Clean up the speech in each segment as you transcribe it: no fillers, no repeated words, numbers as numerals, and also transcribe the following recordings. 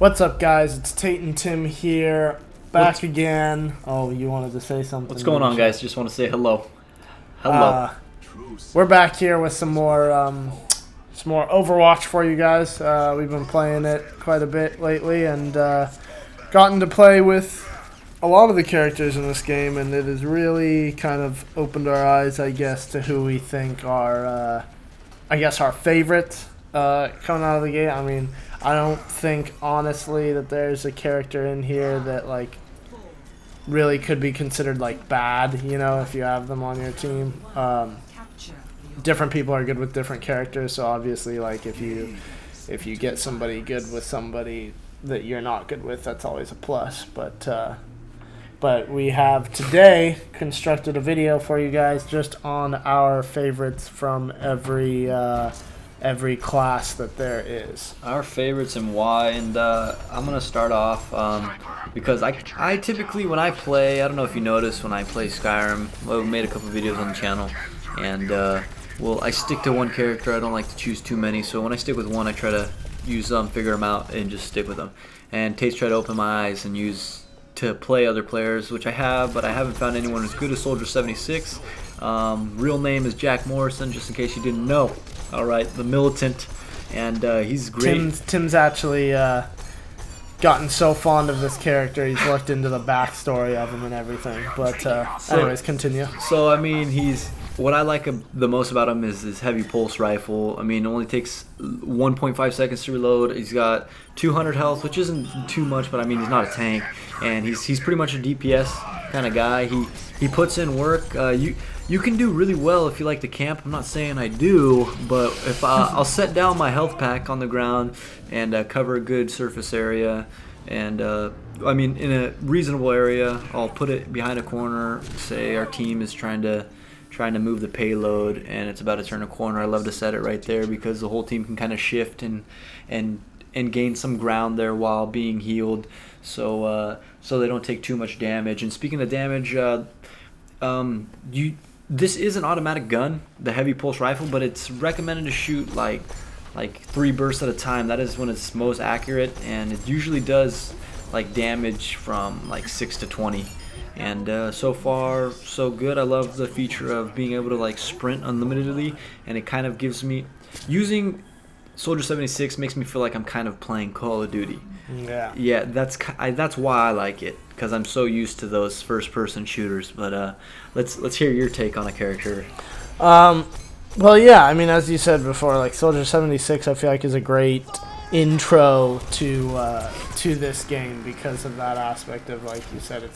What's up, guys? It's Tate and Tim here, back again. Oh, you wanted to say something? What's going on, guys? Just want to say hello. Hello. We're back here with some more Overwatch for you guys. We've been playing it quite a bit lately, and gotten to play with a lot of the characters in this game, and it has really kind of opened our eyes, I guess, to who we think are, our favorites coming out of the gate. I mean, I don't think, honestly, that there's a character in here that, like, really could be considered, like, bad, you know, if you have them on your team. Different people are good with different characters, so obviously, like, if you get somebody good with somebody that you're not good with, that's always a plus. But we have today constructed a video for you guys just on our favorites from every class that there is. Our favorites and why, and I'm going to start off because I typically, when I play, I don't know if you noticed, when I play Skyrim, well, we made a couple videos on the channel, and I stick to one character. I don't like to choose too many, so when I stick with one, I try to use them, figure them out, and just stick with them. And Tate's tried to open my eyes and use to play other players, which I have, but I haven't found anyone as good as Soldier 76. Real name is Jack Morrison, just in case you didn't know. Alright, the militant, and he's great. Tim's actually gotten so fond of this character, he's looked into the backstory of him and everything. But anyways, continue. So, I mean, what I like the most about him is his heavy pulse rifle. I mean, it only takes 1.5 seconds to reload. He's got 200 health, which isn't too much, but I mean, he's not a tank. And he's pretty much a DPS kind of guy. He puts in work. You can do really well if you like to camp. I'm not saying I do, but if I'll set down my health pack on the ground and cover a good surface area, and I mean, in a reasonable area, I'll put it behind a corner. Say our team is trying to move the payload and it's about to turn a corner. I love to set it right there because the whole team can kind of shift and gain some ground there while being healed, so they don't take too much damage. And speaking of damage, this is an automatic gun, the heavy pulse rifle, but it's recommended to shoot like 3 bursts at a time. That is when it's most accurate, and it usually does like damage from like 6 to 20. And so far, so good. I love the feature of being able to like sprint unlimitedly, and it kind of gives me, using Soldier 76 makes me feel like I'm kind of playing Call of Duty. Yeah, that's why I like it, because I'm so used to those first-person shooters. But let's hear your take on a character. Well, yeah, I mean, as you said before, like, Soldier 76, I feel like is a great intro to this game because of that aspect of, like you said,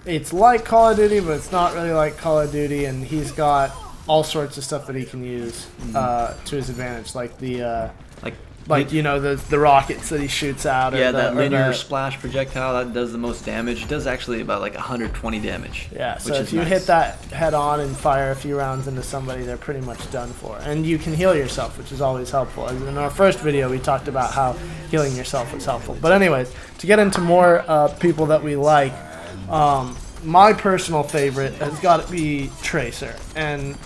it's like Call of Duty, but it's not really like Call of Duty, and he's got all sorts of stuff that he can use to his advantage, like you know, the rockets that he shoots out. Yeah, that linear splash projectile that does the most damage. It does actually about like 120 damage. Yeah, so if you hit that head on and fire a few rounds into somebody, they're pretty much done for. And you can heal yourself, which is always helpful. As in our first video, we talked about how healing yourself was helpful. But anyways, to get into more people that we like, my personal favorite has got to be Tracer. And,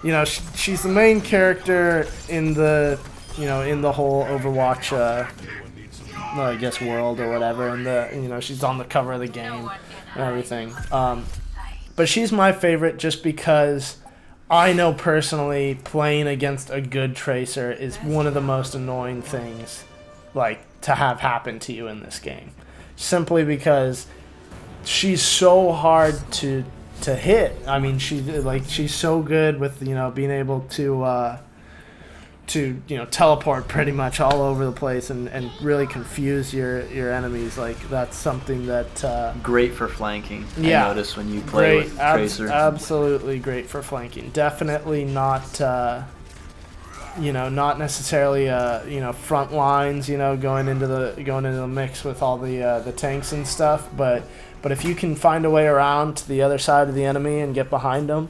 you know, she's the main character in the whole Overwatch, I guess, world or whatever, and she's on the cover of the game and everything. But she's my favorite just because I know personally playing against a good Tracer is one of the most annoying things, like, to have happen to you in this game. Simply because she's so hard to hit. I mean, she's so good with, being able to teleport pretty much all over the place and really confuse your enemies. Like, that's something that great for flanking. Yeah, I notice when you play with Tracer. Absolutely great for flanking. Definitely not not necessarily front lines, going into the mix with all the tanks and stuff, but if you can find a way around to the other side of the enemy and get behind them,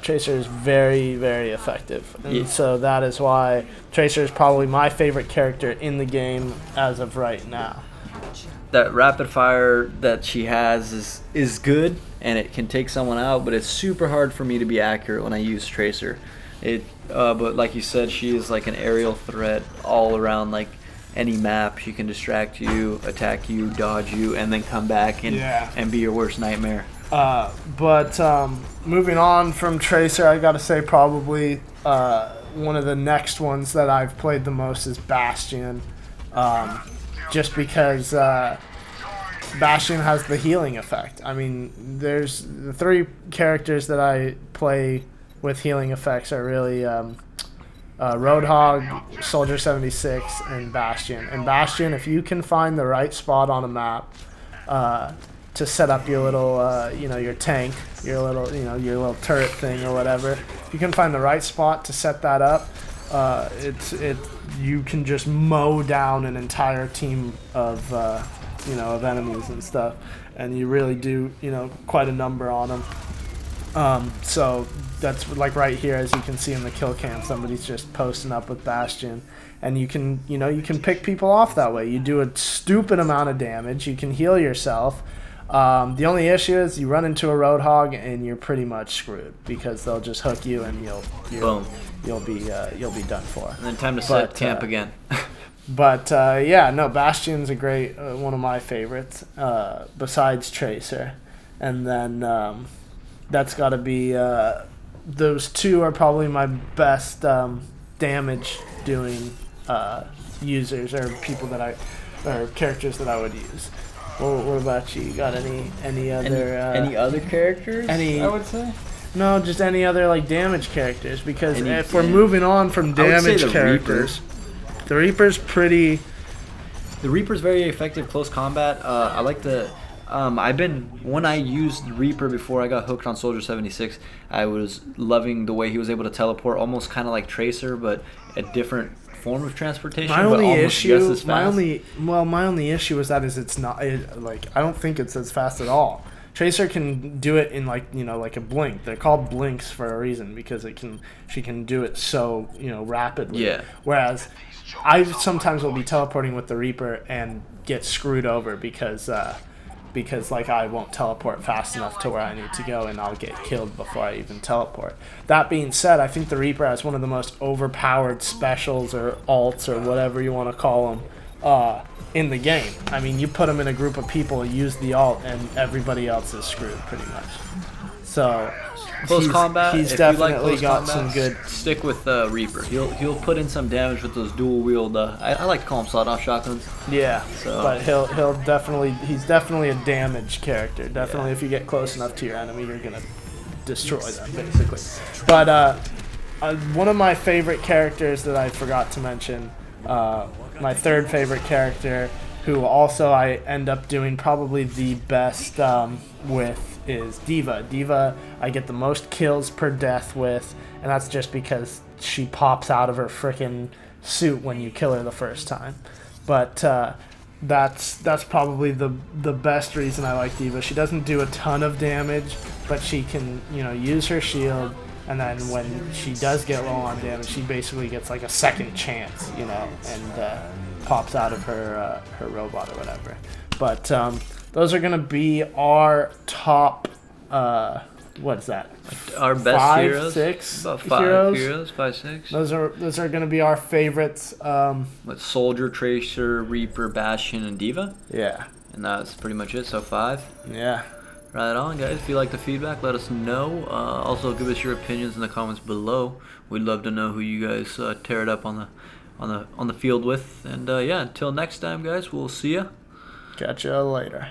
Tracer is very, very effective. And so that is why Tracer is probably my favorite character in the game as of right now. That rapid fire that she has is good, and it can take someone out, but it's super hard for me to be accurate when I use Tracer. But like you said, she is like an aerial threat all around. Like, any map. She can distract you, attack you, dodge you, and then come back and be your worst nightmare. But moving on from Tracer, I gotta say probably one of the next ones that I've played the most is Bastion. Just because Bastion has the healing effect. I mean, there's the 3 characters that I play with healing effects are really Roadhog, Soldier 76, and Bastion. And Bastion, if you can find the right spot on a map to set up your little, your tank, your little turret thing or whatever, if you can find the right spot to set that up, you can just mow down an entire team of of enemies and stuff, and you really do quite a number on them. So that's like right here, as you can see in the kill cam, somebody's just posting up with Bastion, and you can pick people off that way. You do a stupid amount of damage. You can heal yourself. The only issue is you run into a Roadhog and you're pretty much screwed because they'll just hook you and you'll be done for. And then time to set camp again. But Bastion's a great one of my favorites besides Tracer, and then that's got to be those 2 are probably my best damage doing users or characters that I would use. Well, what about you? You got any other characters? I would say. No, just any other like damage characters, because if we're moving on from damage characters. The Reaper's pretty. The Reaper's very effective close combat. I like the. When I used Reaper before I got hooked on Soldier 76, I was loving the way he was able to teleport, almost kind of like Tracer, but a different form of transportation. My only issue is it's not I don't think it's as fast at all. Tracer can do it in like a blink. They're called blinks for a reason, because she can do it so rapidly. Yeah. Whereas I sometimes will be teleporting with the Reaper and get screwed over because like I won't teleport fast enough to where I need to go, and I'll get killed before I even teleport. That being said, I think the Reaper has one of the most overpowered specials or alts or whatever you want to call them in the game. I mean, you put him in a group of people, use the alt, and everybody else is screwed pretty much. So close combat. He's definitely got some good. Stick with Reaper. He'll put in some damage with those dual wield. I like to call them sawed-off shotguns. Yeah, so. But he's definitely a damage character. Definitely, if you get close enough to your enemy, you're gonna destroy them basically. But one of my favorite characters that I forgot to mention, my 3rd favorite character, who also I end up doing probably the best with, is D.Va. D.Va, I get the most kills per death with, and that's just because she pops out of her frickin' suit when you kill her the first time. But that's probably the best reason I like D.Va. She doesn't do a ton of damage, but she can use her shield, and then when she does get low on damage, she basically gets like a second chance, and pops out of her robot or whatever. But those are gonna be our top. What is that? Our best 5, heroes. 6 About 5 heroes. 5, 6. Those are gonna be our favorites. With Soldier, Tracer, Reaper, Bastion, and D.Va. Yeah. And that's pretty much it. So 5. Yeah. Right on, guys. If you like the feedback, let us know. Also, give us your opinions in the comments below. We'd love to know who you guys tear it up on the field with. And until next time, guys, we'll see ya. Catch ya later.